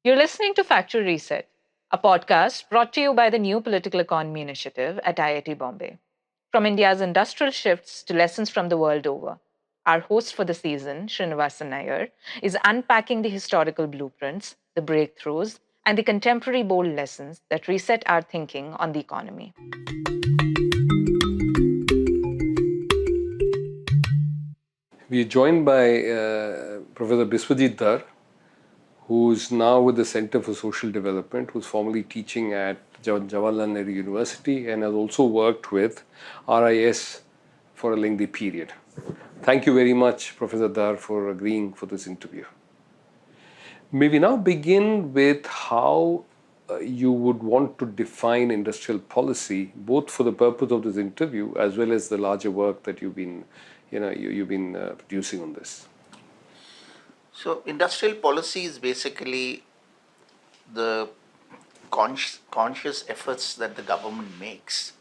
You're listening to Factual Reset, a podcast brought to you by the New Political Economy Initiative at IIT Bombay. From India's industrial shifts to lessons from the world over, our host for the season, Srinivasan Iyer, is unpacking the historical blueprints, the breakthroughs, and the contemporary bold lessons that reset our thinking on the economy. We are joined by Professor Biswajit Dhar, who's now with the Center for Social Development, who's formerly teaching at Jawaharlal Nehru University and has also worked with RIS for a lengthy period. Thank you very much, Professor Dhar, for agreeing for this interview. May we now begin with how you would want to define industrial policy, both for the purpose of this interview as well as the larger work that you've been producing on this. So, industrial policy is basically the conscious efforts that the government makes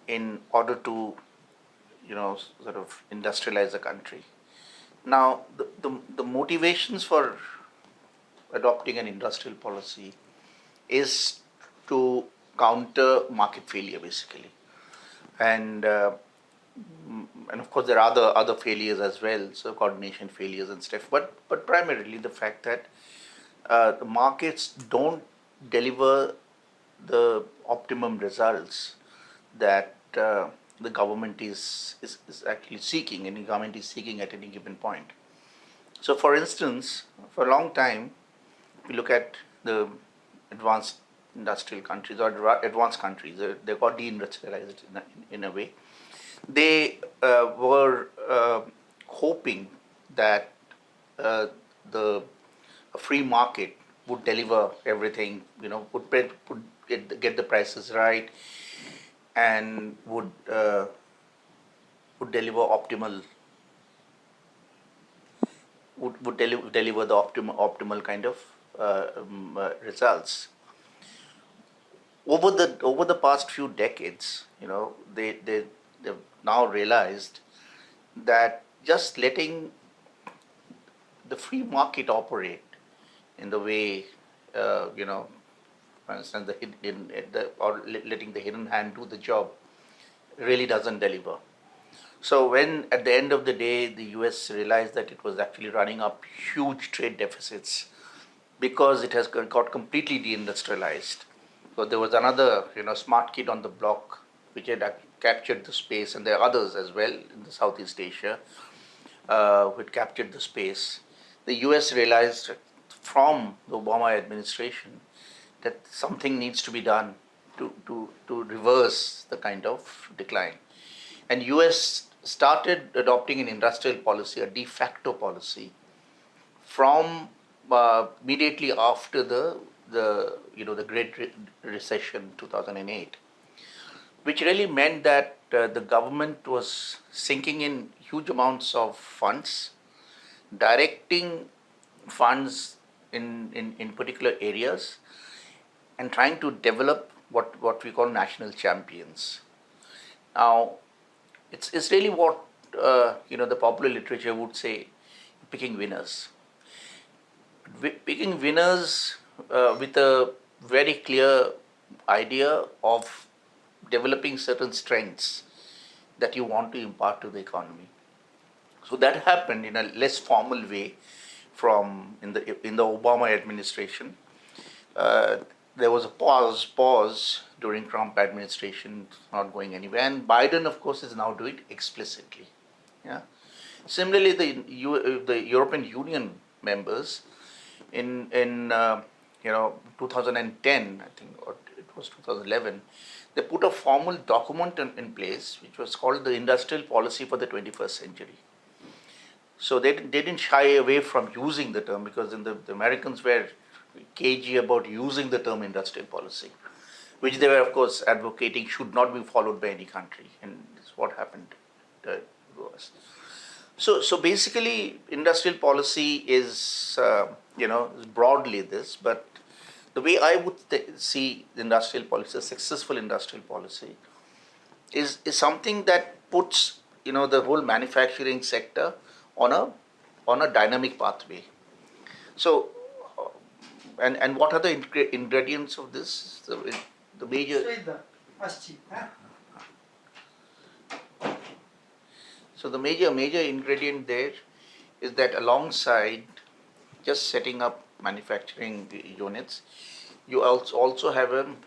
in order to, sort of industrialize a country. Now, the motivations for adopting an industrial policy is to counter market failure, basically, and of course there are other failures as well, so coordination failures and stuff. But primarily the fact that the markets don't deliver the optimum results that the government is actually seeking, and the government is seeking at any given point. So, for instance, for a long time, if you look at the advanced industrial countries or advanced countries, they got deindustrialized in a way. They were hoping that the free market would deliver everything, would get the prices right, and would deliver optimal, would deliver the optimal kind of results. Over the past few decades, they've now realized that just letting the free market operate in the way, for instance, or letting the hidden hand do the job really doesn't deliver. So when at the end of the day the US realized that it was actually running up huge trade deficits because it has got completely deindustrialized. So there was another, smart kid on the block which had captured the space, and there are others as well in the Southeast Asia who had captured the space. The US realized from the Obama administration that something needs to be done to reverse the kind of decline. And US started adopting an industrial policy, a de facto policy, from immediately after the Great Recession 2008, which really meant that the government was sinking in huge amounts of funds, directing funds in particular areas, and trying to develop what we call national champions. Now, it's really what the popular literature would say, picking winners. Picking winners with a very clear idea of developing certain strengths that you want to impart to the economy. So that happened in a less formal way from in the Obama administration. There was a pause during Trump administration, not going anywhere, and Biden, of course, is now doing it explicitly. Yeah. Similarly, the European Union members in 2010, I think, or it was 2011, they put a formal document in place which was called the Industrial Policy for the 21st Century. So they didn't shy away from using the term, because the Americans were cagey about using the term industrial policy, which they were, of course, advocating should not be followed by any country, and this is what happened to us. So basically, industrial policy is broadly this, but the way I would see industrial policy, a successful industrial policy, is something that puts the whole manufacturing sector on a dynamic pathway. So And what are the ingredients of this? The major. So the major ingredient there is that alongside just setting up manufacturing units, you also have an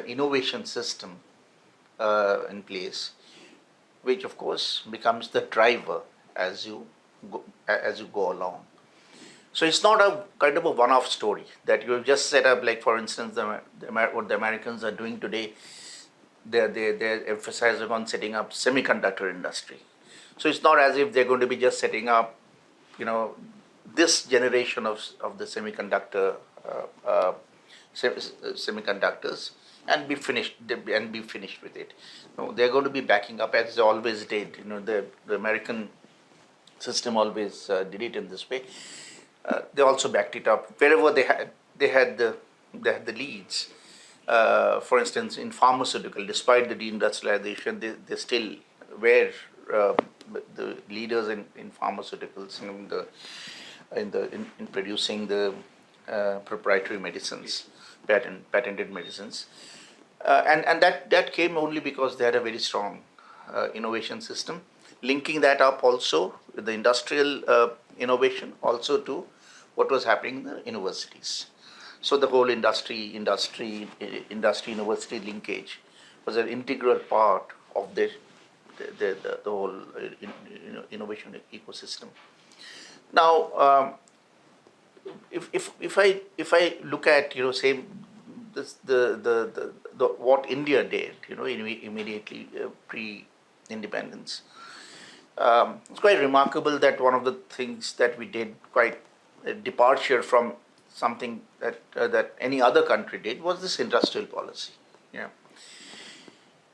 innovation system in place, which of course becomes the driver as you go along. So it's not a kind of a one-off story that you have just set up. Like for instance, what the Americans are doing today, they're emphasizing on setting up semiconductor industry. So it's not as if they're going to be just setting up, this generation of the semiconductors and be finished with it. No, they're going to be backing up as they always did. The American system always did it in this way. They also backed it up wherever they had the leads. For instance, in pharmaceutical, despite the deindustrialization, they still were the leaders in pharmaceuticals, in producing the proprietary medicines, patented medicines, and that came only because they had a very strong innovation system. Linking that up also with the industrial innovation, also to what was happening in the universities. So the whole industry university linkage was an integral part of the whole innovation ecosystem. Now, if I look at say this the what India did immediately pre-independence, it's quite remarkable that one of the things that we did, quite a departure from something that any other country did, was this industrial policy. Yeah.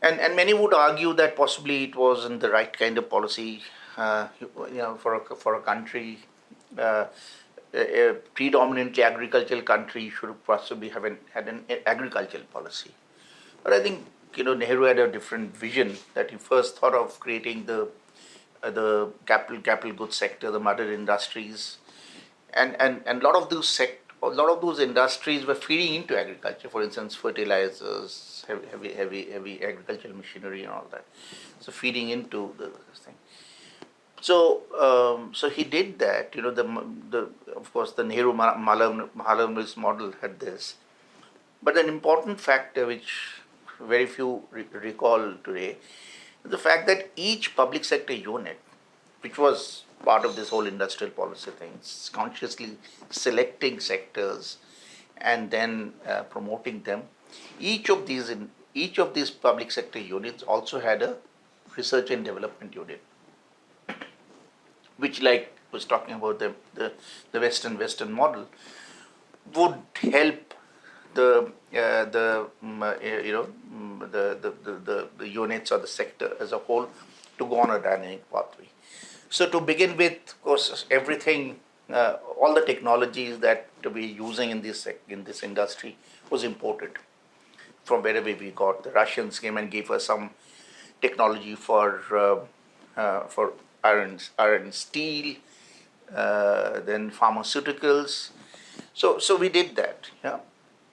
And many would argue that possibly it wasn't the right kind of policy, for a country, a predominantly agricultural country should possibly had an agricultural policy. But I think Nehru had a different vision, that he first thought of creating the capital goods sector, the mother industries, and a lot of those industries were feeding into agriculture. For instance, fertilizers, heavy agricultural machinery, and all that. So feeding into this thing. So he did that. Of course the Nehru Mahalanobis model had this, but an important factor which very few recall today is the fact that each public sector unit, which was part of this whole industrial policy thing, consciously selecting sectors and then promoting them. Each of these public sector units also had a research and development unit, which, like was talking about the Western model, would help the units or the sector as a whole to go on a dynamic pathway. So to begin with, of course, everything, all the technologies that we're using in this industry was imported from wherever we got. The Russians came and gave us some technology for iron, steel, then pharmaceuticals. So we did that, yeah,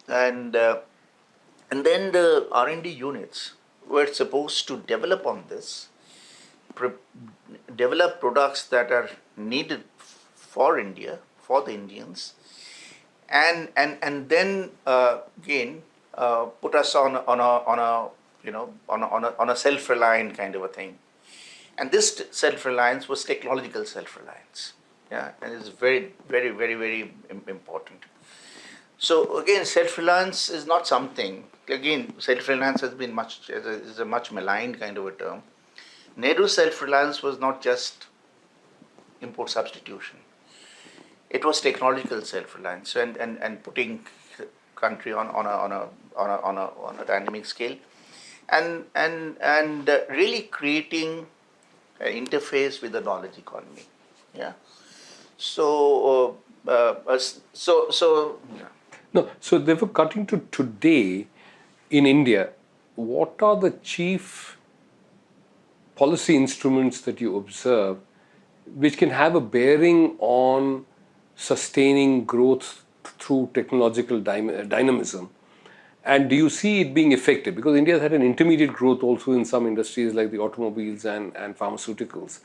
and then the R&D units were supposed to develop on this, develop products that are needed for India, for the Indians, and then again put us on a self-reliant kind of a thing. And this self-reliance was technological self-reliance, yeah, and it's very, very, very, very important. So again, self-reliance is not something. Again, self-reliance has been is a much maligned kind of a term. Nehru's self-reliance was not just import substitution. It was technological self-reliance and putting the country on a dynamic scale, and really creating an interface with the knowledge economy. Yeah. So yeah. No, so therefore, cutting to today in India, what are the chief policy instruments that you observe which can have a bearing on sustaining growth through through technological dynamism? And do you see it being effective? Because India has had an intermediate growth also in some industries like the automobiles and pharmaceuticals.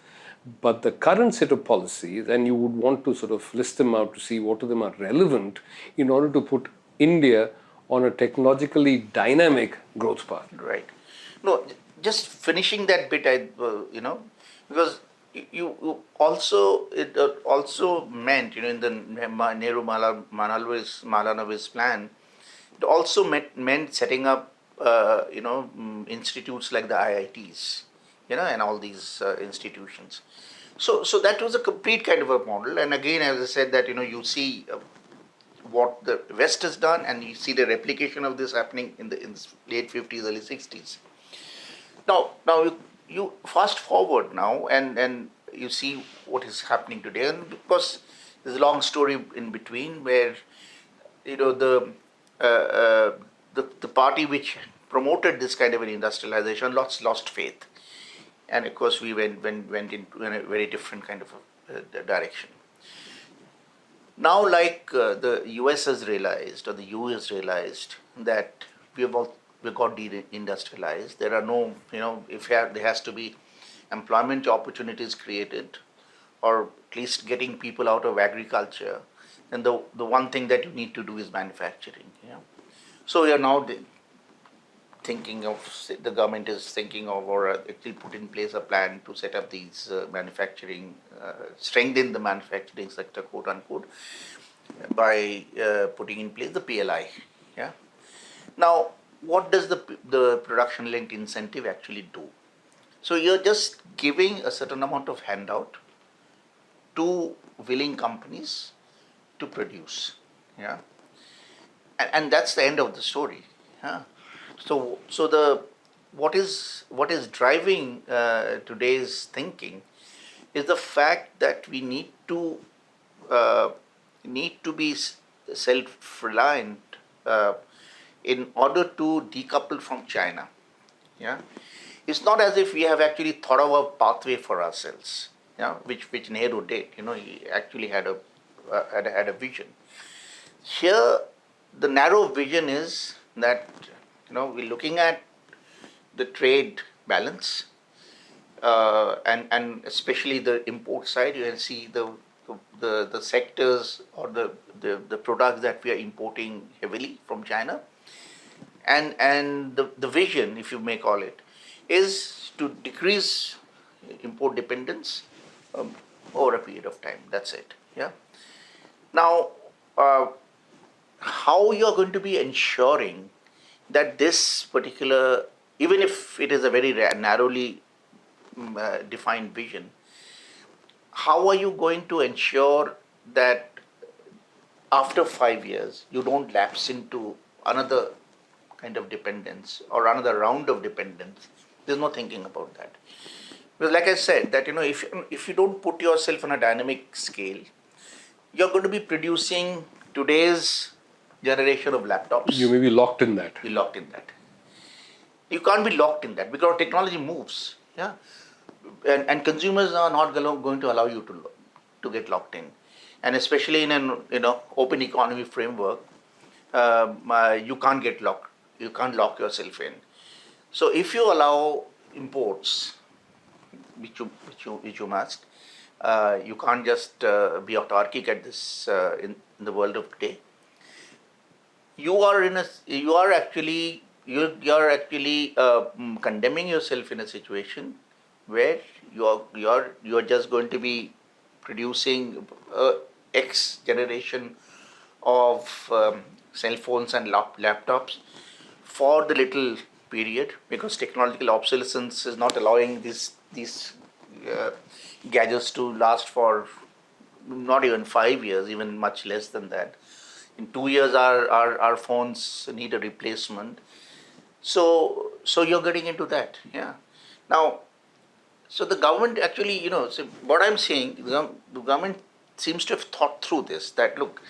But the current set of policies, and you would want to sort of list them out to see what of them are relevant in order to put India on a technologically dynamic growth path. Right. No, just finishing that bit, because you also, it also meant, in the Nehru Malanavis plan, it also meant setting up, institutes like the IITs, and all these institutions. So that was a complete kind of a model. And again, as I said, that you see what the West has done, and you see the replication of this happening in the late 50s, early 60s. Now you fast forward now, and you see what is happening today, and because there's a long story in between where uh, uh, the party which promoted this kind of an industrialization lost faith, and of course we went into a very different kind of a direction. Now, like the US has realized, or the EU has realized, that we got deindustrialized. There are no, if there has to be employment opportunities created, or at least getting people out of agriculture, then the one thing that you need to do is manufacturing. So we are now thinking of, the government is thinking of, or it will put in place a plan to set up these manufacturing, strengthen the manufacturing sector, quote unquote, by putting in place the PLI. Yeah. Now, what does the production linked incentive actually do? So you're just giving a certain amount of handout to willing companies to produce. Yeah. And that's the end of the story. Yeah. So the what is driving today's thinking is the fact that we uh, need to be self-reliant in order to decouple from China. Yeah, it's not as if we have actually thought of a pathway for ourselves. Yeah, which Nehru did. He actually had a vision. Here, the narrow vision is that we're looking at the trade balance, and especially the import side. You can see the sectors, or the products that we are importing heavily from China, and the vision, if you may call it, is to decrease import dependence over a period of time. That's it. Yeah. Now, how you're going to be ensuring that this particular, even if it is a very narrowly defined vision, how are you going to ensure that after 5 years you don't lapse into another kind of dependence or another round of dependence? There's no thinking about that. Because like I said, that if you don't put yourself on a dynamic scale, you're going to be producing today's generation of laptops. You may be locked in that. Be locked in that. You can't be locked in that because technology moves. Yeah, and consumers are not going to allow you to get locked in, and especially in an open economy framework, you can't get locked. You can't lock yourself in. So if you allow imports, which you must, you can't just be autarkic at this in the world of today. You are actually condemning yourself in a situation where you are just going to be producing X generation of cell phones and laptops for the little period, because technological obsolescence is not allowing these gadgets to last for not even 5 years, even much less than that. In 2 years, our phones need a replacement. So you're getting into that. Yeah. Now, so the government actually, so what I'm saying, the government seems to have thought through this. That look,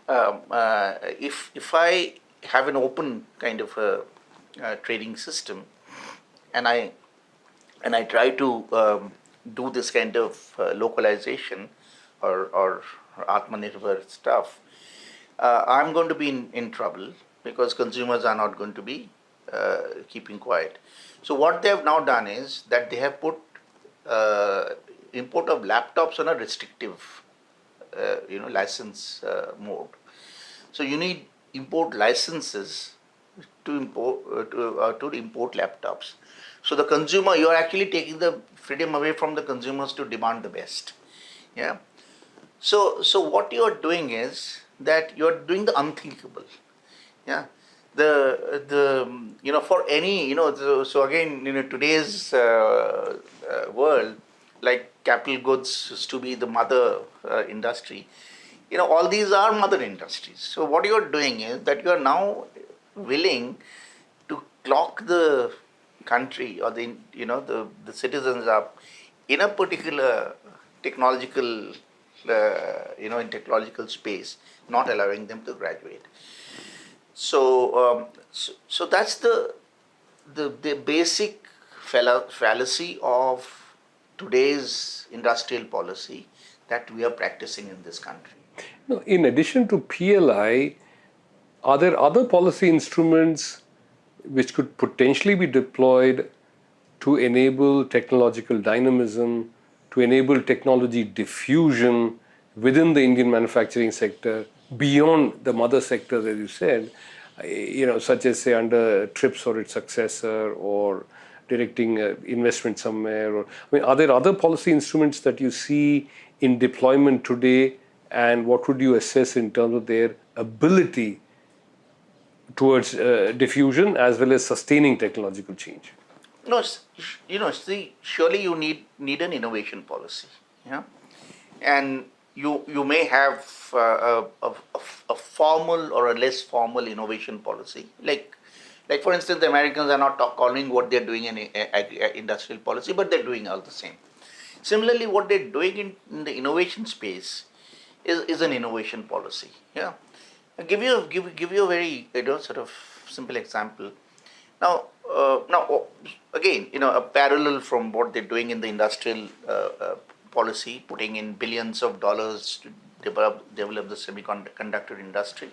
if I have an open kind of a trading system, and I try to do this kind of localization or Atmanirbhar stuff, I'm going to be in trouble because consumers are not going to be keeping quiet. So what they have now done is that they have put uh, import of laptops on a restrictive, license mode. So you need import licenses to import laptops. So the consumer, you are actually taking the freedom away from the consumers to demand the best. Yeah. So what you are doing is that you are doing the unthinkable. Yeah. For any, so again, today's world, like capital goods is to be the mother industry. All these are mother industries. So what you are doing is that you are now willing to clock the country or the citizens up in a particular technological in technological space, not allowing them to graduate. So that's the basic fallacy of today's industrial policy that we are practicing in this country. Now, in addition to PLI, are there other policy instruments which could potentially be deployed to enable technological dynamism, to enable technology diffusion within the Indian manufacturing sector beyond the mother sector, as you said, such as say under TRIPS or its successor, or directing investment somewhere? Or are there other policy instruments that you see in deployment today, and what would you assess in terms of their ability towards diffusion as well as sustaining technological change? No, see, surely you need an innovation policy. Yeah, and you may have a formal or a less formal innovation policy. Like for instance, the Americans are not calling what they're doing in industrial policy, but they're doing all the same. Similarly, what they're doing in the innovation space is an innovation policy. Yeah, I'll give you a very sort of simple example. Now, again, a parallel from what they're doing in the industrial policy, putting in billions of dollars to develop the semiconductor industry.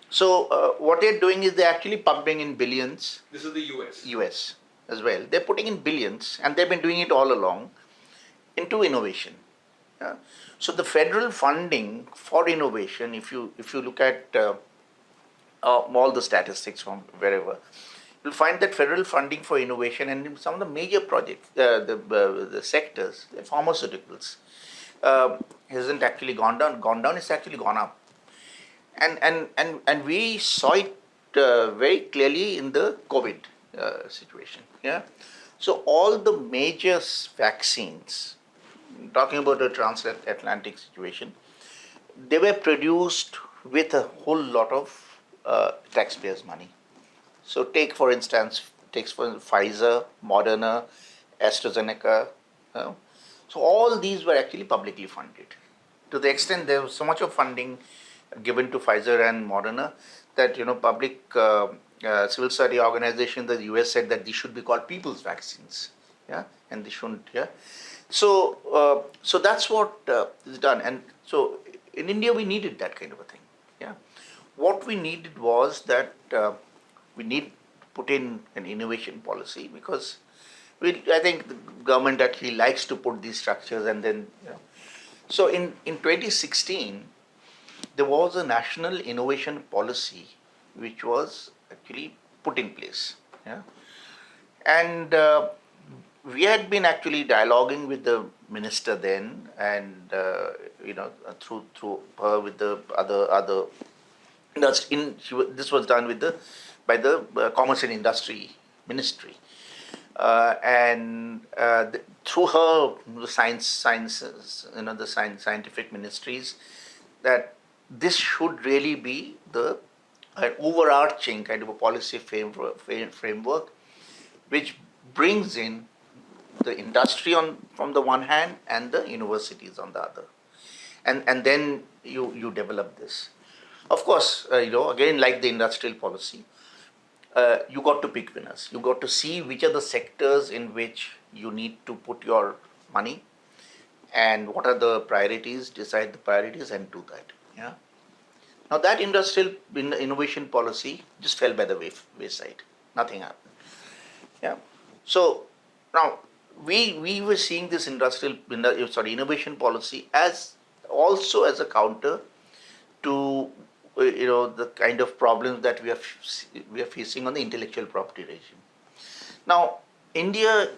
So what they're doing is they're actually pumping in billions. This is the US. US as well. They're putting in billions, and they've been doing it all along into innovation. Yeah? So the federal funding for innovation, if you look at all the statistics from wherever, you'll find that federal funding for innovation and in some of the major projects, the sectors, the pharmaceuticals, hasn't actually gone down. Gone down, it's actually gone up, and we saw it very clearly in the COVID situation. Yeah, so all the major vaccines, talking about the transatlantic situation, they were produced with a whole lot of taxpayers' money. So for instance, Pfizer, Moderna, AstraZeneca. So all these were actually publicly funded. To the extent there was so much of funding given to Pfizer and Moderna that public civil society organizations in the US said that these should be called people's vaccines. Yeah, and they shouldn't. Yeah. So that's what is done, and so in India we needed that kind of a thing. Yeah, what we needed was that we need to put in an innovation policy because I think the government actually likes to put these structures and then. So in 2016, there was a national innovation policy which was actually put in place. Yeah, and we had been actually dialoguing with the minister then, and through her with the other. This was done by the Commerce and Industry Ministry, and through her the sciences, scientific ministries, that this should really be the overarching kind of a policy framework, which brings in the industry from the one hand and the universities on the other, and then you develop this. Of course, again, like the industrial policy, you got to pick winners. You got to see which are the sectors in which you need to put your money, and what are the priorities. Decide the priorities and do that. Yeah. Now that industrial innovation policy just fell by the wayside. Nothing happened. Yeah. So now we were seeing this innovation policy as also as a counter to the kind of problems that we are facing on the intellectual property regime. Now India,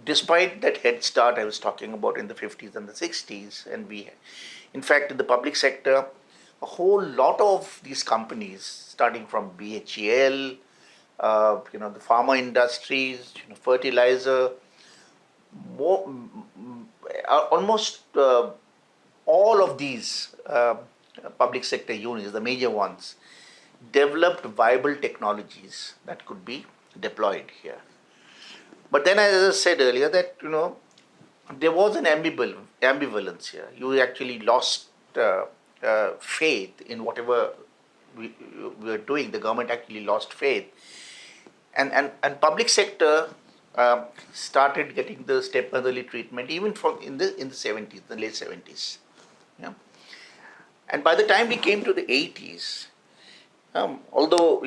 despite that head start I was talking about in the 50s and the 60s, and in fact, in the public sector, a whole lot of these companies, starting from BHEL, the pharma industries, fertilizer, almost all of these public sector units, the major ones, developed viable technologies that could be deployed here. But then, as I said earlier, that there was an ambivalence here. You actually lost faith in whatever we were doing. The government actually lost faith, and public sector started getting the step motherly treatment even from in the 70s, the late 70s. Yeah, and by the time we came to the 80s, although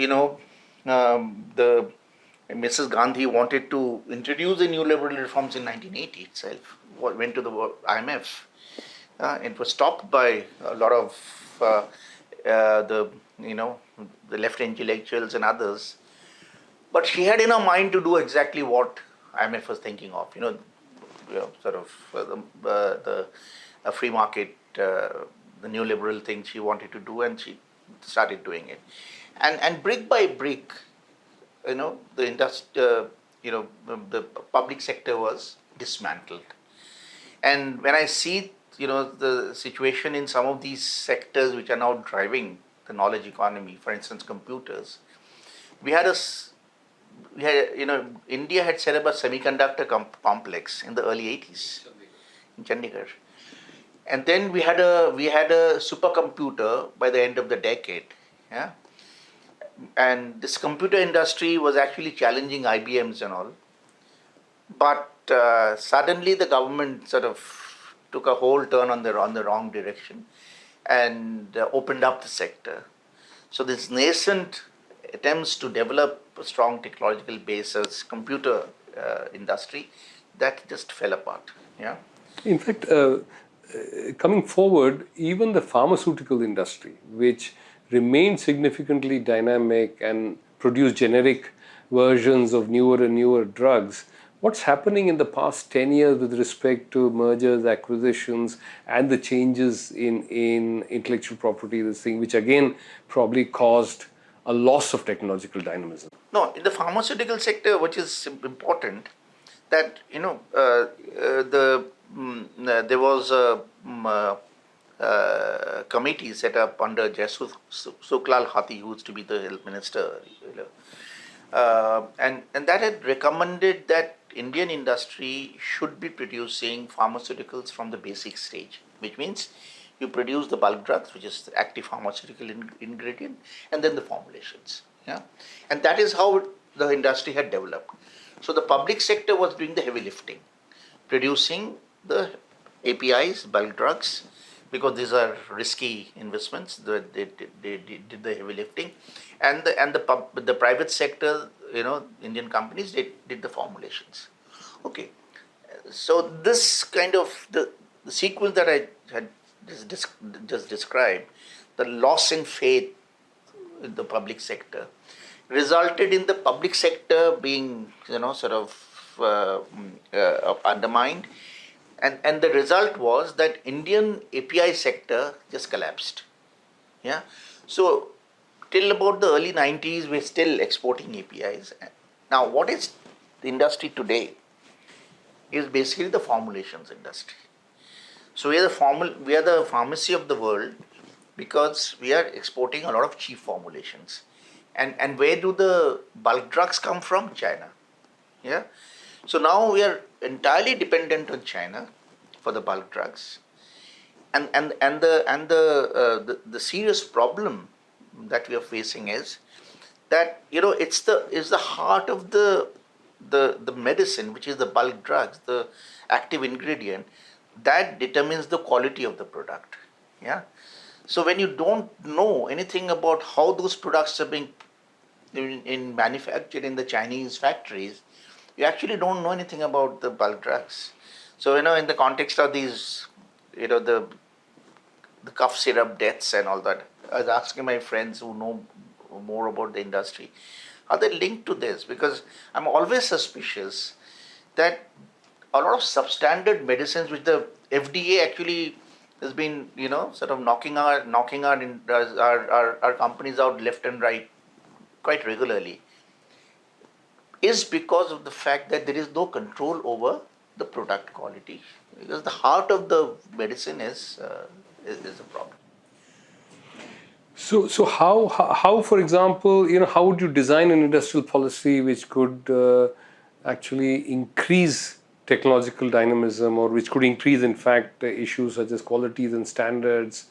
the Mrs. Gandhi wanted to introduce the new liberal reforms in 1980 itself, went to the IMF. It was stopped by a lot of the left intellectuals and others. But she had in her mind to do exactly what IMF was thinking of. Sort of the free market, the neoliberal thing she wanted to do, and she started doing it. And brick by brick, the the public sector was dismantled. And when I see the situation in some of these sectors which are now driving the knowledge economy, for instance computers, India had set up a semiconductor complex in the early 80s in Chandigarh, and then we had a supercomputer by the end of the decade. Yeah, and this computer industry was actually challenging IBM's and all. But suddenly the government sort of took a whole turn on the wrong direction and opened up the sector. So this nascent attempts to develop a strong technological base as computer industry, that just fell apart. Yeah. In fact, coming forward, even the pharmaceutical industry, which remained significantly dynamic and produced generic versions of newer and newer drugs, what's happening in the past 10 years with respect to mergers, acquisitions, and the changes in intellectual property, this thing, which again probably caused a loss of technological dynamism? No, in the pharmaceutical sector, which is important, that there was a committee set up under Suklal Hati, who used to be the health minister, and that had recommended that Indian industry should be producing pharmaceuticals from the basic stage, which means you produce the bulk drugs, which is the active pharmaceutical ingredient, and then the formulations. Yeah, and that is how the industry had developed. So the public sector was doing the heavy lifting, producing the APIs, bulk drugs, because these are risky investments. They did the heavy lifting, and the private sector, Indian companies, they did the formulations. Okay, so this kind of the sequence that I had just described, the loss in faith in the public sector, resulted in the public sector being undermined, and the result was that Indian API sector just collapsed. Yeah, so till about the early 90s we're still exporting APIs. Now what is the industry today is basically the formulations industry. So we are the pharmacy of the world, because we are exporting a lot of cheap formulations. And where do the bulk drugs come from? China. Yeah. So now we are entirely dependent on China for the bulk drugs. And the serious problem that we are facing is that it's the heart of the medicine, which is the bulk drugs, the active ingredient, that determines the quality of the product. Yeah. So when you don't know anything about how those products are being manufactured in the Chinese factories, you actually don't know anything about the bulk drugs. So in the context of these, the cough syrup deaths and all that, I was asking my friends who know more about the industry, are they linked to this? Because I'm always suspicious that a lot of substandard medicines which the FDA actually has been, sort of knocking our companies out left and right quite regularly, is because of the fact that there is no control over the product quality. Because the heart of the medicine is a problem. So how, for example, how would you design an industrial policy which could actually increase technological dynamism, or which could increase, in fact, issues such as qualities and standards,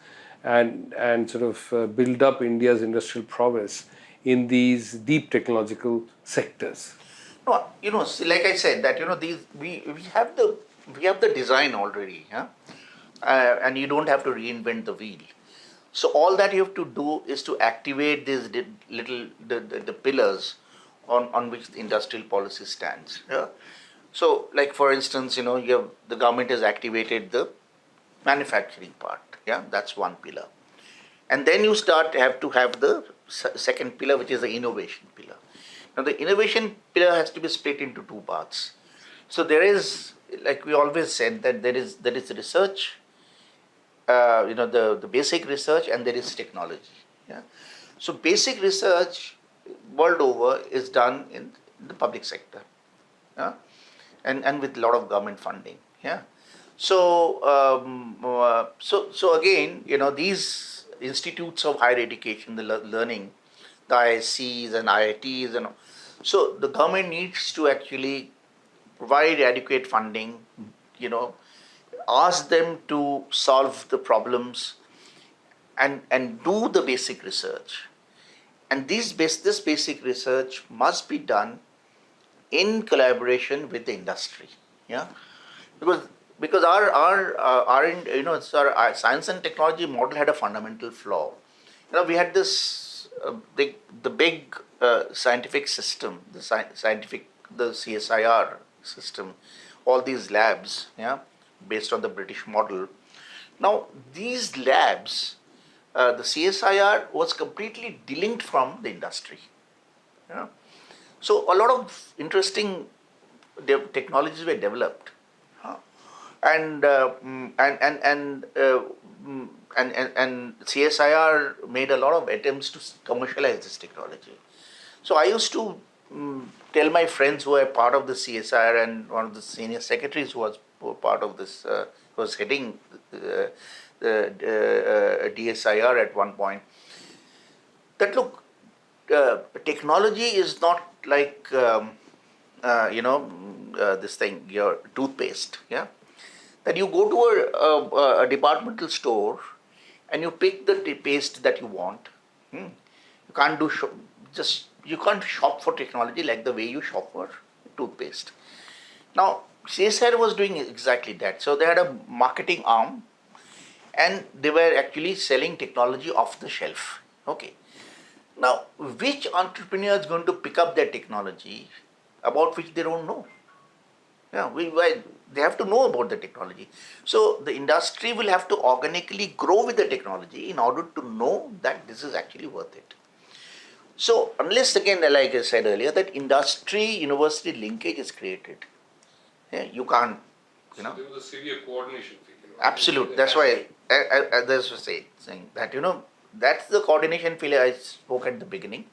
and sort of build up India's industrial prowess in these deep technological sectors? No, see, like I said, that these we have the design already, yeah, and you don't have to reinvent the wheel. So all that you have to do is to activate these the pillars on which the industrial policy stands. Yeah. So, like for instance, the government has activated the manufacturing part. Yeah, that's one pillar, and then you have to have the second pillar, which is the innovation pillar. Now, the innovation pillar has to be split into two parts. So there is, like we always said, that there is research, the basic research, and there is technology. Yeah. So basic research world over is done in the public sector, yeah, and with a lot of government funding. Yeah. So again, these institutes of higher education, the learning, the ISCs and IITs, so the government needs to actually provide adequate funding, you know, ask them to solve the problems and do the basic research. And this basic research must be done in collaboration with the industry. Yeah, because our science and technology model had a fundamental flaw. We had this the big scientific system, the CSIR system, all these labs, yeah, based on the British model. Now these labs, the CSIR was completely delinked from the industry. Yeah. So a lot of interesting technologies were developed, huh? and, CSIR made a lot of attempts to commercialize this technology. So I used to tell my friends who were part of the CSIR, and one of the senior secretaries who were part of this, was heading the DSIR at one point, that look, technology is not like this thing, your toothpaste. Yeah, that you go to a departmental store and you pick the paste that you want. You can't do you can't shop for technology like the way you shop for toothpaste. Now CSR was doing exactly that. So they had a marketing arm, and they were actually selling technology off the shelf. Okay. Now, which entrepreneur is going to pick up that technology about which they don't know? Yeah, they have to know about the technology. So the industry will have to organically grow with the technology in order to know that this is actually worth it. So unless, again, like I said earlier, that industry university linkage is created, yeah, you can't, So there was a severe coordination failure. Absolute. That's why there's a saying that that's the coordination failure I spoke at the beginning.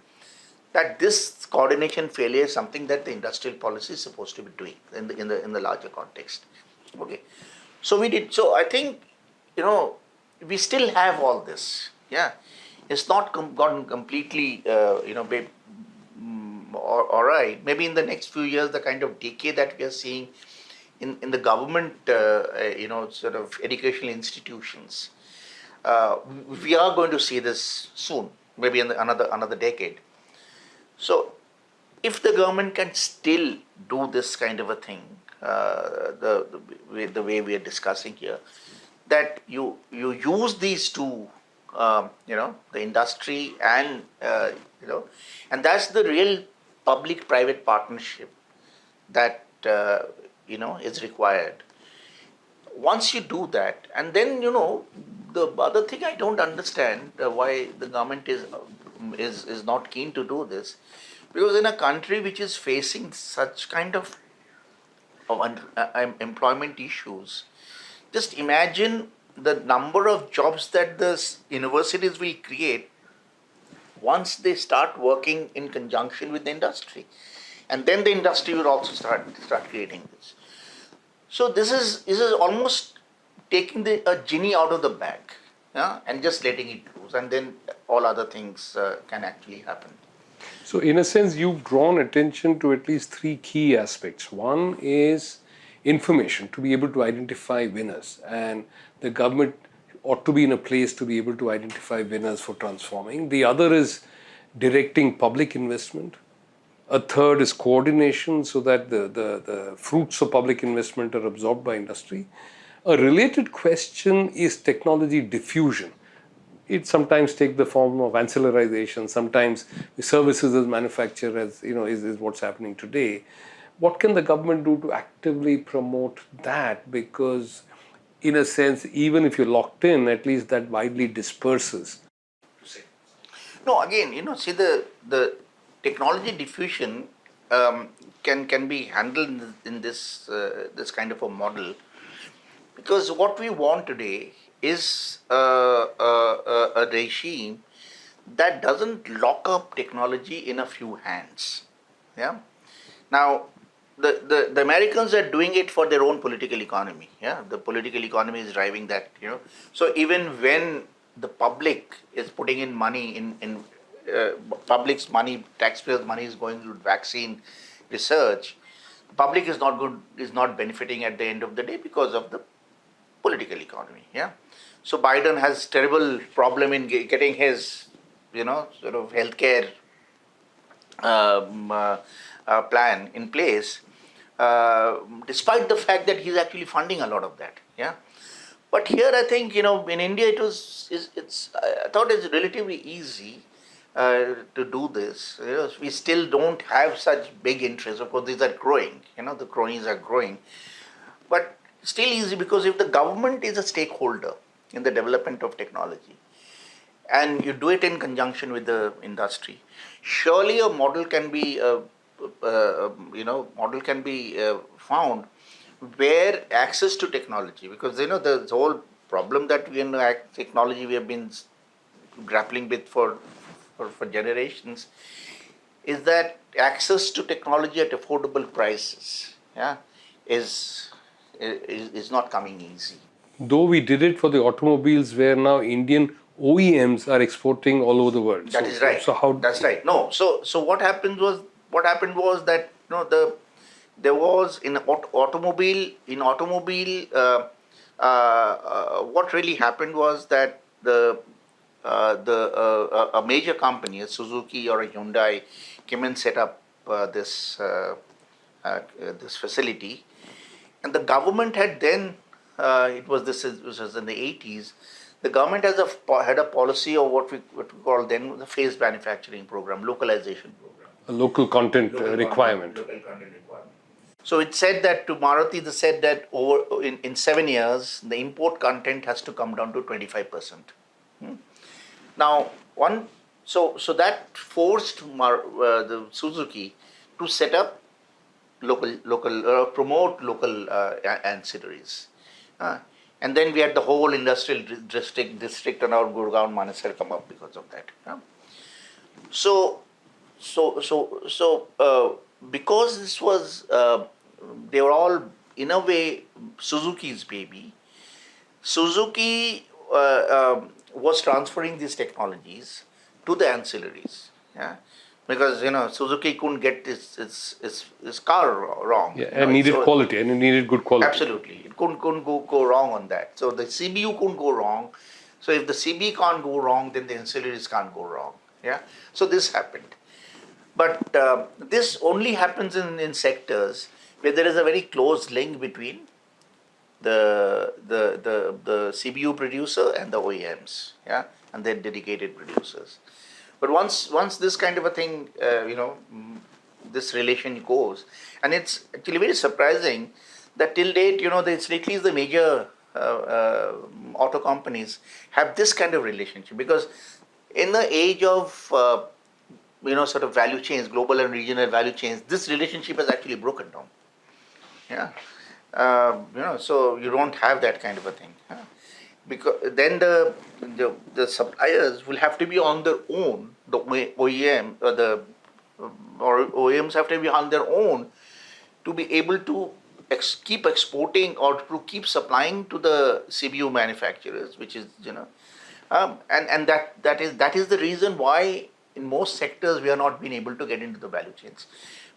That this coordination failure is something that the industrial policy is supposed to be doing in the larger context. Okay, so we did. So I think we still have all this. Yeah, it's not gotten completely all right. Maybe in the next few years, the kind of decay that we are seeing in the government, sort of educational institutions, we are going to see this soon, maybe in another decade. So, if the government can still do this kind of a thing, the way we are discussing here, that you use these two the industry and and that's the real public-private partnership that is required. Once you do that, and then the other thing I don't understand why the government is not keen to do this, because in a country which is facing such kind of employment issues, just imagine the number of jobs that the universities will create once they start working in conjunction with the industry, and then the industry will also start creating this. So this is almost taking a genie out of the bag, yeah, and just letting it loose, and then all other things can actually happen. So, in a sense, you've drawn attention to at least three key aspects. One is information, to be able to identify winners, and the government ought to be in a place to be able to identify winners for transforming. The other is directing public investment. A third is coordination so that the fruits of public investment are absorbed by industry. A related question is technology diffusion. It sometimes takes the form of ancillarization, sometimes the services as manufactured as is what's happening today. What can the government do to actively promote that? Because in a sense, even if you're locked in, at least that widely disperses. No, again, see the technology diffusion can be handled in this kind of a model, because what we want today is a regime that doesn't lock up technology in a few hands. Yeah. Now, the Americans are doing it for their own political economy. Yeah, the political economy is driving that. So even when the public is putting in money in public's money, taxpayers' money is going to vaccine research, public is not benefiting at the end of the day because of the political economy. Yeah. So Biden has terrible problem in getting his sort of healthcare plan in place, despite the fact that he's actually funding a lot of that. Yeah. But here I think in India it's I thought it's relatively easy to do this. We still don't have such big interest. Of course, these are growing. The cronies are growing, but still easy, because if the government is a stakeholder in the development of technology, and you do it in conjunction with the industry, surely a model can be found where access to technology, because the whole problem that we in technology we have been grappling with for generations is that access to technology at affordable prices, yeah, is not coming easy. Though we did it for the automobiles, where now Indian OEMs are exporting all over the world. That is right. So how? That's right. No. So what happened was that there was in automobile what really happened was that a major company, a Suzuki or a Hyundai, came and set up this facility, and the government had then it was in the 80s. The government had a policy of what we call then the phased manufacturing program, localization program. A local content requirement. Local content requirement. So it said that to Maruti, they said that over in 7 years, the import content has to come down to 25%. Now, so that forced the Suzuki to set up promote local ancillaries. And then we had the whole industrial district around Gurgaon, Manesar come up because of that. So because this was, they were all in a way Suzuki's baby. Suzuki was transferring these technologies to the ancillaries. Yeah. Because Suzuki couldn't get his car wrong. Yeah, and needed quality, and it needed good quality. Absolutely, it couldn't go wrong on that. So the CBU couldn't go wrong. So if the CB can't go wrong, then the ancillaries can't go wrong. Yeah. So this happened, but this only happens in sectors where there is a very close link between the CPU producer and the OEMs, yeah, and then dedicated producers. But once this kind of a thing, this relation goes, and it's actually very surprising that till date, it's at least the major auto companies have this kind of relationship, because in the age of sort of value chains, global and regional value chains, this relationship has actually broken down. Yeah, so you don't have that kind of a thing. Yeah? Because then the suppliers will have to be on their own. The OEM or OEMs have to be on their own to be able to keep exporting or to keep supplying to the CPU manufacturers, which is and that is the reason why in most sectors we are not being able to get into the value chains,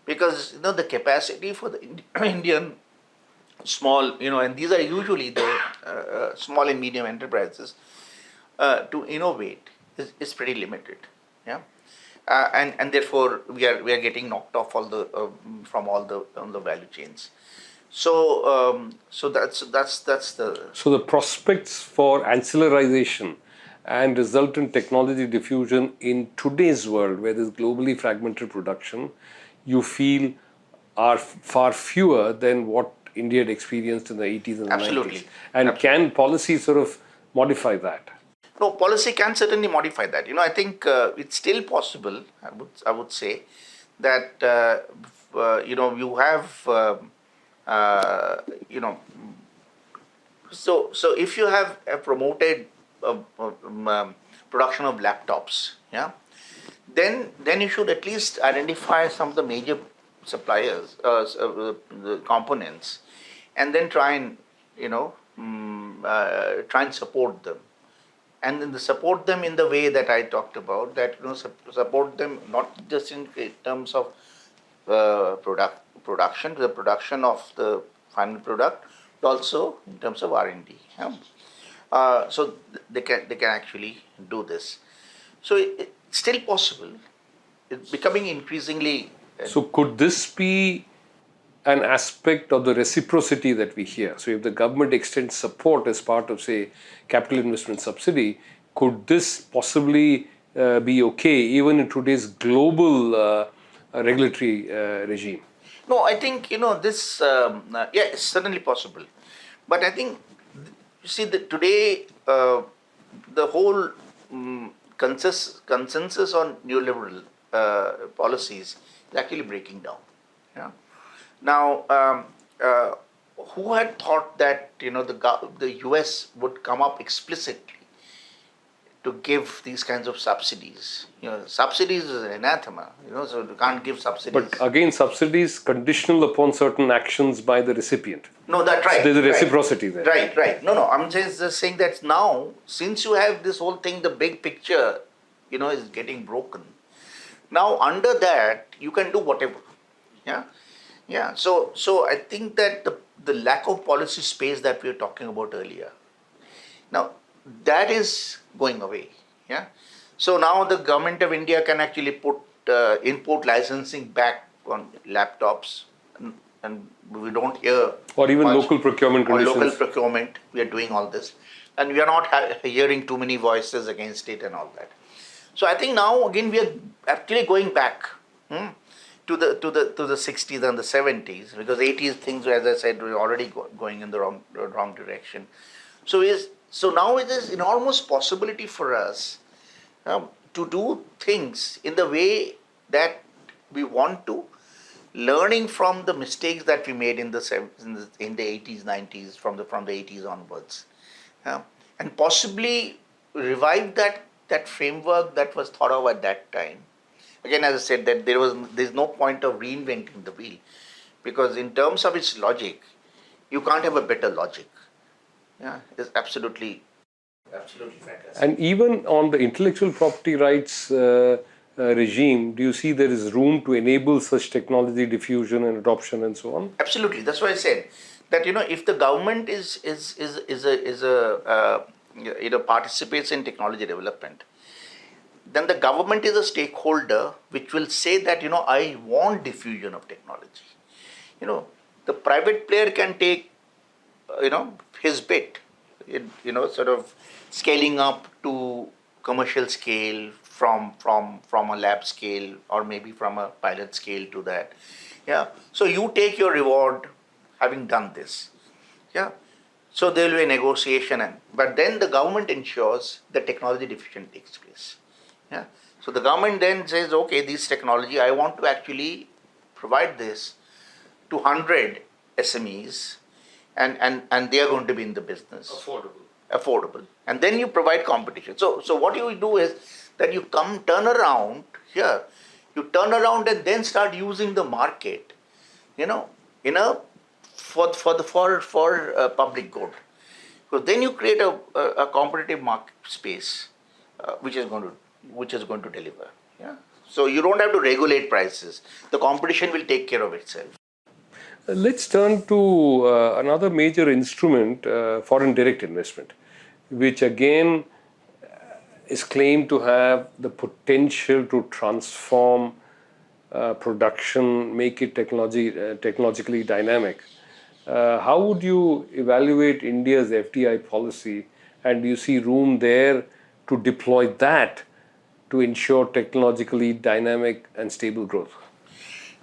because the capacity for the Indian small, and these are usually the small and medium enterprises to innovate is pretty limited. Yeah, and therefore we are getting knocked off all the from all the on the value chains. So that's the So the prospects for ancillarization and resultant technology diffusion in today's world, where there's globally fragmented production, you feel are far fewer than what India had experienced in the 80s and the 90s. absolutely. And Absolutely. can policy sort of modify that? No, policy can certainly modify that. I think it's still possible. I would say that you have you know so if you have a promoted production of laptops, yeah, then you should at least identify some of the major suppliers, the components, and then try and try and support them, and then support them in the way that I talked about. That support them not just in terms of production, the production of the final product, but also in terms of R&D. Yeah? So they can actually do this. So it's still possible. It's becoming increasingly. So could this be an aspect of the reciprocity that we hear? So if the government extends support as part of, say, capital investment subsidy, could this possibly be okay even in today's global regulatory regime? No, I think this. Yeah, it's certainly possible, but I think you see that today the whole consensus on neoliberal policies is actually breaking down. Yeah. Now, who had thought that the US would come up explicitly to give these kinds of subsidies? Subsidies is an anathema. So you can't give subsidies. But again, subsidies conditional upon certain actions by the recipient. No, that's right. So there's a right. reciprocity there. Right. No. I'm just saying that now, since you have this whole thing, the big picture, is getting broken. Now, under that, you can do whatever. Yeah. So I think that the lack of policy space that we were talking about earlier, now that is going away. Yeah. So now the government of India can actually put import licensing back on laptops, and we don't hear. Or even local procurement or conditions. local procurement. We are doing all this, and we are not hearing too many voices against it and all that. So I think now again we are actually going back to the 60s and the 70s, because 80s things, as I said, were already going in the wrong direction. So now it is enormous possibility for us to do things in the way that we want to, learning from the mistakes that we made in the 80s, 90s, from the 80s onwards, and possibly revive that framework that was thought of at that time. Again, as I said, that there's no point of reinventing the wheel, because in terms of its logic, you can't have a better logic. Yeah, it's absolutely fantastic. And even on the intellectual property rights regime, do you see there is room to enable such technology diffusion and adoption and so on? Absolutely. That's why I said that if the government participates in technology development, then the government is a stakeholder which will say that I want diffusion of technology. The private player can take his bit, sort of scaling up to commercial scale from a lab scale or maybe from a pilot scale to that. Yeah. So you take your reward having done this. Yeah. So there will be a negotiation, but then the government ensures the technology diffusion takes place. Yeah. So the government then says, okay, this technology, I want to actually provide this to 100 SMEs, and they are going to be in the business. Affordable. And then you provide competition. So what you do is that you turn around here, you turn around and then start using the market, you know, in a for public good. Because then you create a competitive market space, which is going to deliver. Yeah. So you don't have to regulate prices. The competition will take care of itself. Let's turn to another major instrument, foreign direct investment, which again is claimed to have the potential to transform production, make it technologically dynamic. How would you evaluate India's FDI policy, and do you see room there to deploy that to ensure technologically dynamic and stable growth?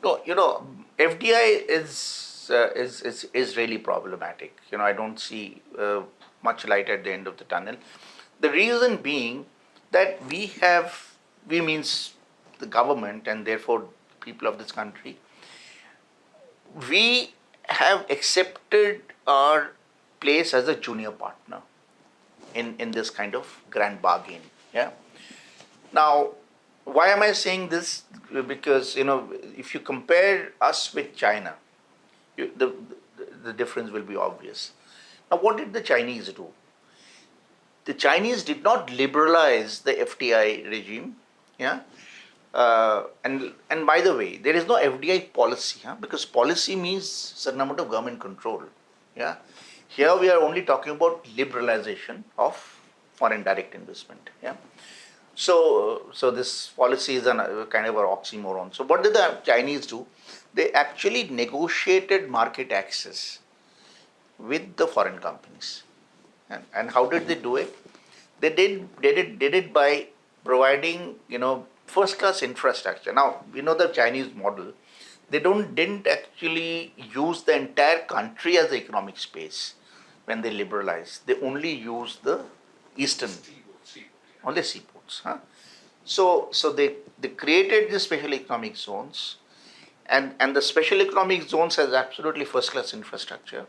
No, FDI is really problematic. I don't see much light at the end of the tunnel. The reason being that we means the government and therefore people of this country, we have accepted our place as a junior partner in this kind of grand bargain. Yeah. Now, why am I saying this? Because if you compare us with China, the difference will be obvious. Now, what did the Chinese do? The Chinese did not liberalize the FDI regime. Yeah. And by the way, there is no FDI policy, because policy means certain amount of government control. Yeah. Here we are only talking about liberalization of foreign direct investment. Yeah. So this policy is a kind of an oxymoron. So what did the Chinese do? They actually negotiated market access with the foreign companies. And how did they do it? They did it by providing first class infrastructure. Now the Chinese model. They didn't actually use the entire country as the economic space when they liberalized. They only used the eastern, only seaports. So they created the special economic zones, and the special economic zones has absolutely first class infrastructure.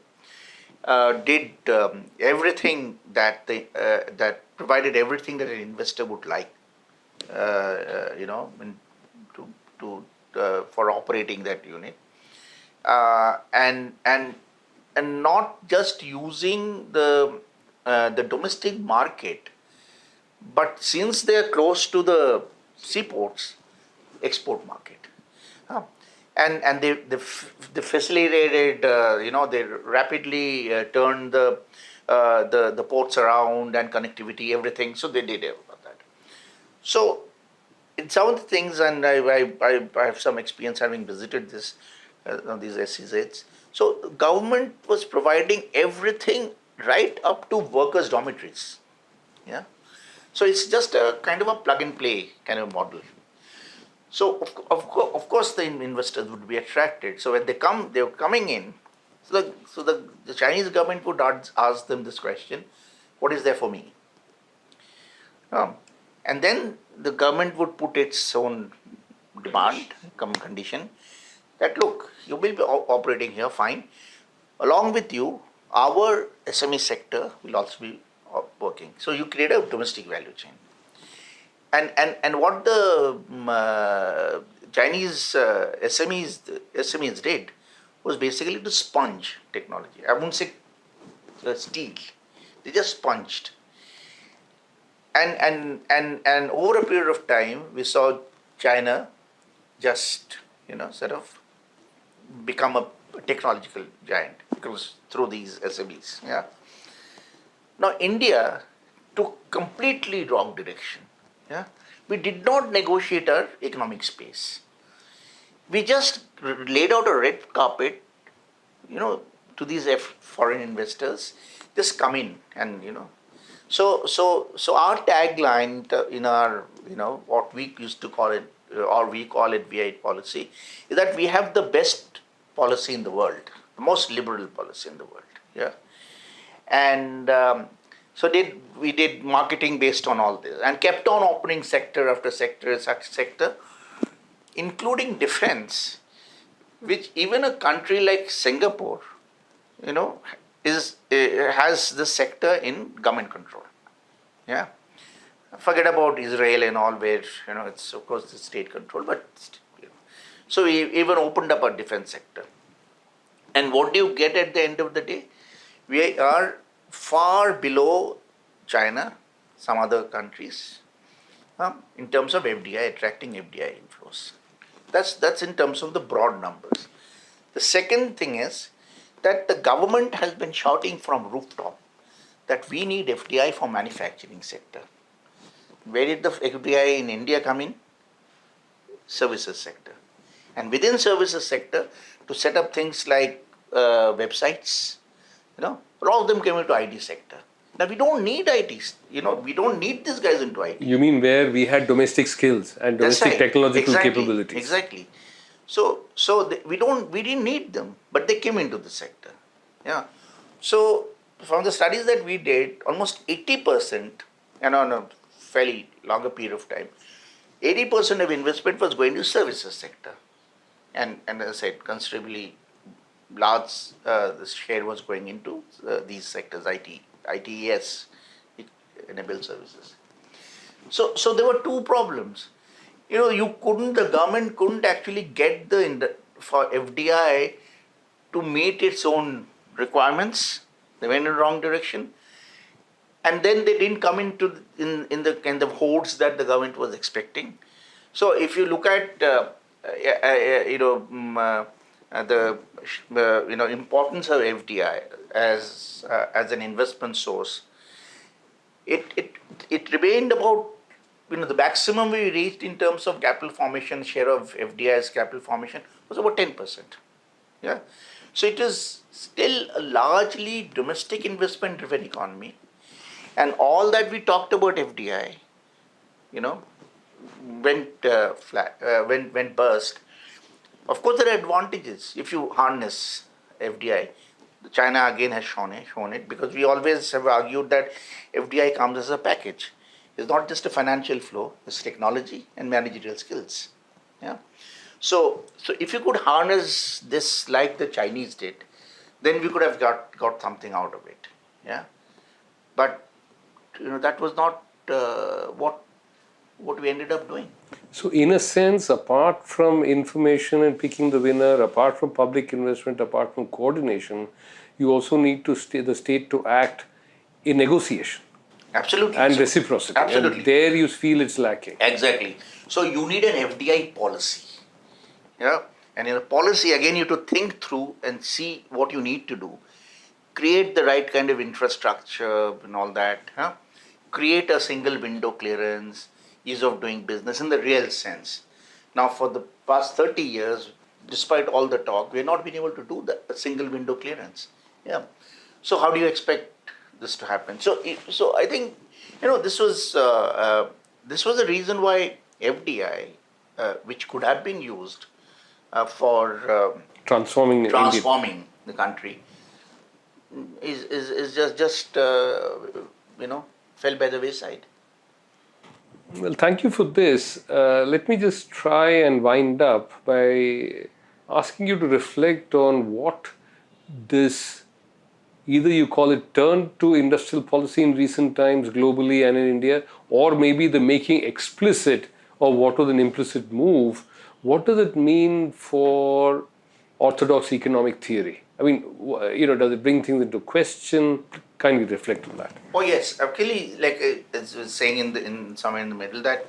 Did everything that that provided everything that an investor would like, for operating that unit, and not just using the domestic market, but since they are close to the seaports, export market. And they facilitated, they rapidly turned the ports around and connectivity, everything. So they did all of that. So in some of the things, and I have some experience having visited these SEZs. So the government was providing everything right up to workers' dormitories. Yeah. So it's just a kind of a plug and play kind of model. So of course the investors would be attracted. So when they were coming in. So the Chinese government would ask them this question: what is there for me? And then the government would put its own demand, condition, that look, you will be operating here, fine. Along with you, our SME sector will also be working. So you create a domestic value chain. And what the Chinese SMEs did was basically to sponge technology. I won't say steal. They just sponged. And over a period of time, we saw China just sort of become a technological giant because through these SMEs. Yeah. Now India took completely wrong direction. Yeah. We did not negotiate our economic space. We just laid out a red carpet, to to these foreign investors, just come in and So our tagline in our what we used to call it, or we call it V8 policy, is that we have the best policy in the world, the most liberal policy in the world. Yeah, and we did marketing based on all this and kept on opening sector after sector such sector, including defense, which even a country like Singapore, you know, is has this sector in government control. Yeah, forget about Israel and all, where it's of course the state control, but so we even opened up a defense sector. And what do you get at the end of the day? We are far below China, some other countries, in terms of FDI, attracting FDI inflows. That's in terms of the broad numbers. The second thing is that the government has been shouting from rooftop that we need FDI for manufacturing sector. Where did the FDI in India come in? Services sector. And within services sector, to set up things like websites, all of them came into IT sector. Now we don't need ITs, we don't need these guys into IT. You mean where we had domestic skills and domestic technological capabilities? Exactly. So we didn't need them, but they came into the sector. Yeah. So from the studies that we did, almost 80%, and on a fairly longer period of time, 80% of investment was going to services sector, and as I said, considerably large the share was going into these sectors, ITES, enabled services. So there were two problems. The government couldn't actually get for FDI to meet its own requirements. They went in the wrong direction, and then they didn't come in the kind of hordes that the government was expecting. So if you look at the importance of FDI as an investment source, it remained about the maximum we reached in terms of capital formation, share of FDI's capital formation was about 10%. Yeah, so it is still a largely domestic investment driven economy, and all that we talked about FDI, went burst. Of course, there are advantages if you harness FDI. China again has shown it, because we always have argued that FDI comes as a package. It's not just a financial flow; it's technology and managerial skills. Yeah. So if you could harness this like the Chinese did, then we could have got something out of it. Yeah. But that was not what we ended up doing. So in a sense, apart from information and picking the winner, apart from public investment, apart from coordination, you also need the state to act in negotiation. Absolutely. And reciprocity. Absolutely. And there you feel it's lacking. Exactly. So you need an FDI policy. Yeah. And in a policy, again, you have to think through and see what you need to do. Create the right kind of infrastructure and all that. Huh? Create a single window clearance, ease of doing business in the real sense. Now, for the past 30 years, despite all the talk, we have not been able to do that, a single window clearance. Yeah. So how do you expect this to happen? So I think this was the reason why FDI, which could have been used for transforming the country, is just fell by the wayside. Well, thank you for this. Let me just try and wind up by asking you to reflect on what this, either you call it turn to industrial policy in recent times globally and in India, or maybe the making explicit of what was an implicit move. What does it mean for orthodox economic theory? I mean, does it bring things into question? Kindly reflect on that. Oh yes, actually, like as I was saying in somewhere in the middle, that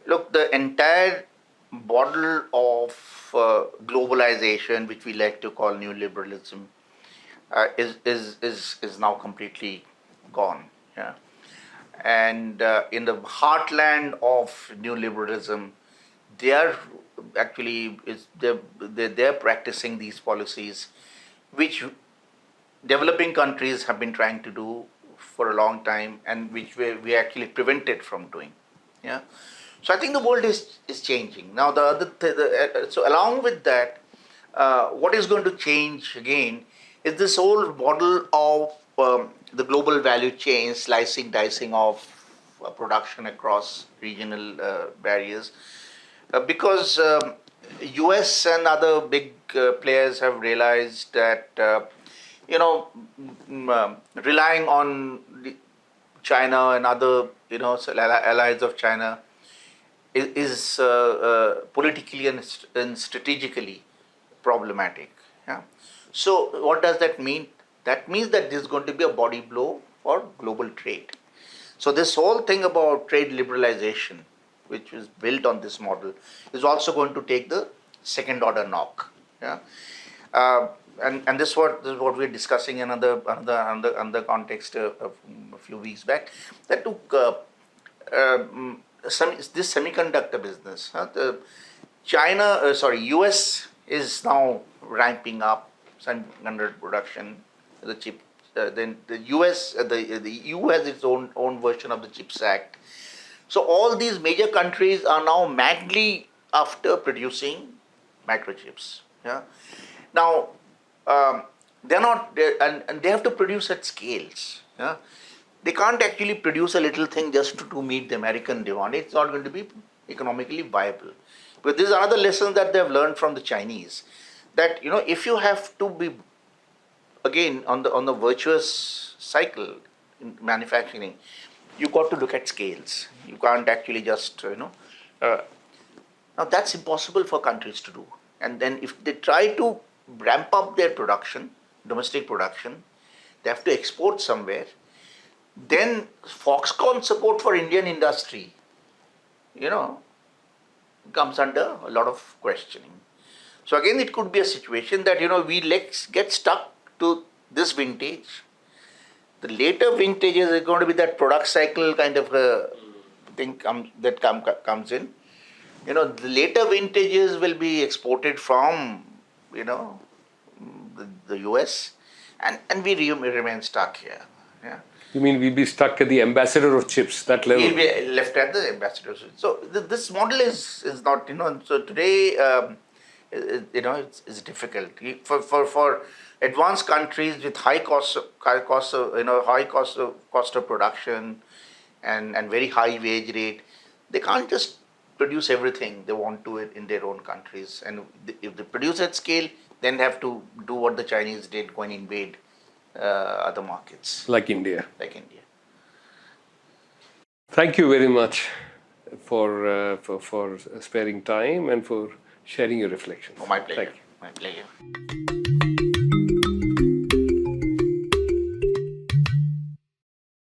look, the entire model of globalization, which we like to call neoliberalism, is now completely gone. Yeah, and in the heartland of neoliberalism, they are actually they're practicing these policies, which developing countries have been trying to do for a long time, and which we actually prevented from doing. Yeah. So I think the world is changing now. So along with that, what is going to change again is this whole model of the global value chain, slicing, dicing of production across regional barriers, because US and other big players have realized that relying on China and other allies of China is politically and strategically problematic. Yeah. So what does that mean? That means that there's going to be a body blow for global trade. So this whole thing about trade liberalization, which is built on this model, is also going to take the second order knock. Yeah. And this is what we're discussing in another context a few weeks back. That took this semiconductor business. US is now ramping up semiconductor production. The chip, then the US, the EU has its own version of the CHIPS Act. So all these major countries are now madly after producing microchips. Yeah. Now, they're not, and they have to produce at scales. Yeah. They can't actually produce a little thing just to meet the American demand. It's not going to be economically viable. But these are the lessons that they've learned from the Chinese. That if you have to be again on the virtuous cycle in manufacturing, you got to look at scales. You can't actually just now that's impossible for countries to do. And then if they try to ramp up their production, domestic production, they have to export somewhere. Then Foxconn support for Indian industry, comes under a lot of questioning. So again, it could be a situation that we get stuck to this vintage. The later vintages is going to be that product cycle kind of thing comes in. The later vintages will be exported from the US, and we remain stuck here. Yeah. You mean we'll be stuck at the ambassador of chips, that level? We'll be left at the ambassadors. So this model is not, so today, it's difficult. For advanced countries with high cost of production and very high wage rate, they can't just produce everything they want to in their own countries. And if they produce at scale, then they have to do what the Chinese did, go and invade other markets. Like India. Like India. Thank you very much for sparing time and for sharing your reflections. Oh, my pleasure. Thank you. My pleasure.